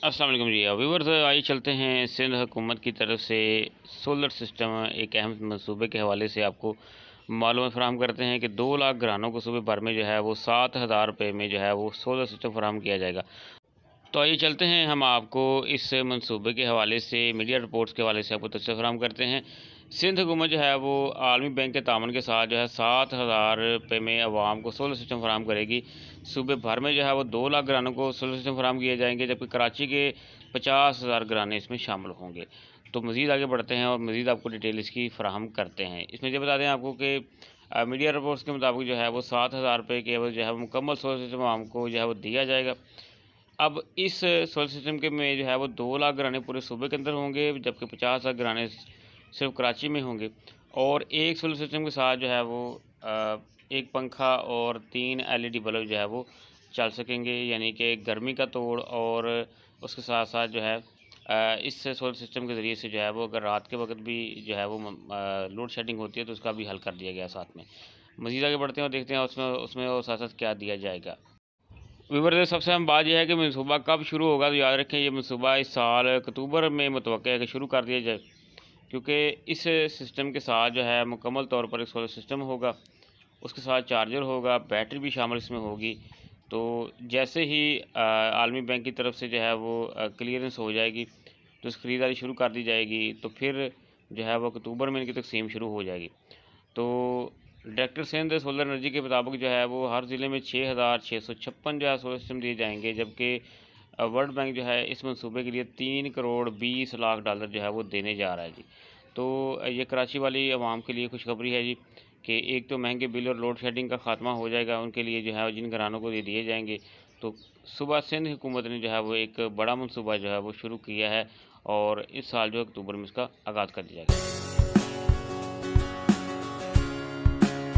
अस्सलाम वालेकुम जी व्यूअर्स, आइए चलते हैं सिंध हुकूमत की तरफ से सोलर सिस्टम एक अहम मंसूबे के हवाले से आपको मालूमात फराहम करते हैं कि 2 लाख घरानों को सूबे भर में जो है वो 7,000 रुपये में जो है वो सोलर सिस्टम फराहम किया जाएगा। तो आइए चलते हैं, हम आपको इस मंसूबे के हवाले से मीडिया रिपोर्ट्स के हवाले से आपको तफसील फराहम करते हैं। सिंध हुकूमत जो है वो आलमी बैंक के तामन के साथ जो है 7,000 रुपये में आवाम को सोलर सिस्टम फराहम करेगी। सूबे भर में जो है वो 2 लाख घरानों को सोलर सिस्टम फराहम किए जाएंगे, जबकि कराची के 50,000 घराने इसमें शामिल होंगे। तो मज़ीद आगे बढ़ते हैं और मज़ीद आपको डिटेल इसकी फराहम करते हैं। इसमें ये बता दें आपको कि मीडिया रिपोर्ट्स के मुताबिक जो है वो 7,000 रुपये के जो है वो मुकम्मल सोलर सिस्टम आवाम को जो है वो दिया जाएगा। अब इस सोलर सिस्टम के में जो है वो 2 लाख घराने पूरे सूबे के अंदर होंगे, जबकि 50,000 घराने सिर्फ कराची में होंगे। और एक सोलर सिस्टम के साथ जो है वो एक पंखा और 3 LED बल्ब जो है वो चल सकेंगे, यानी कि गर्मी का तोड़। और उसके साथ साथ जो है इस सोलर सिस्टम के ज़रिए से जो है वो अगर रात के वक्त भी जो है वो लोड शेडिंग होती है तो उसका भी हल कर दिया गया साथ में। मज़ीद आगे बढ़ते हैं और देखते हैं उसमें उसमें और साथ साथ क्या दिया जाएगा। व्यूअर्स, सबसे अहम बात यह है कि मनसूबा कब शुरू होगा। तो याद रखें, ये मनसूबा इस साल अक्टूबर में मुतवक्किल है कि शुरू कर दिया जाए, क्योंकि इस सिस्टम के साथ जो है मुकम्मल तौर पर एक सोलर सिस्टम होगा, उसके साथ चार्जर होगा, बैटरी भी शामिल इसमें होगी। तो जैसे ही आलमी बैंक की तरफ से जो है वो क्लियरेंस हो जाएगी तो इस ख़रीदारी शुरू कर दी जाएगी, तो फिर जो है वो अक्टूबर में इनकी तकसीम शुरू हो जाएगी। तो डायरेक्टर सिंध सोलर एनर्जी के मुताबिक जो है वो हर ज़िले में 6,656 जो है सोलर सिस्टम दिए जाएंगे, जबकि वर्ल्ड बैंक जो है इस मंसूबे के लिए 3 करोड़ 20 लाख डॉलर जो है वो देने जा रहा है जी। तो ये कराची वाली आवाम के लिए खुशखबरी है जी, कि एक तो महंगे बिल और लोड शेडिंग का ख़ात्मा हो जाएगा उनके लिए, जो है जिन घरानों को ये दिए जाएंगे। तो सुबह सिंध हुकूमत ने जो है वो एक बड़ा मनसूबा जो है वो शुरू किया है, और इस साल जो अक्टूबर में इसका आगाज़ कर दिया जाएगा।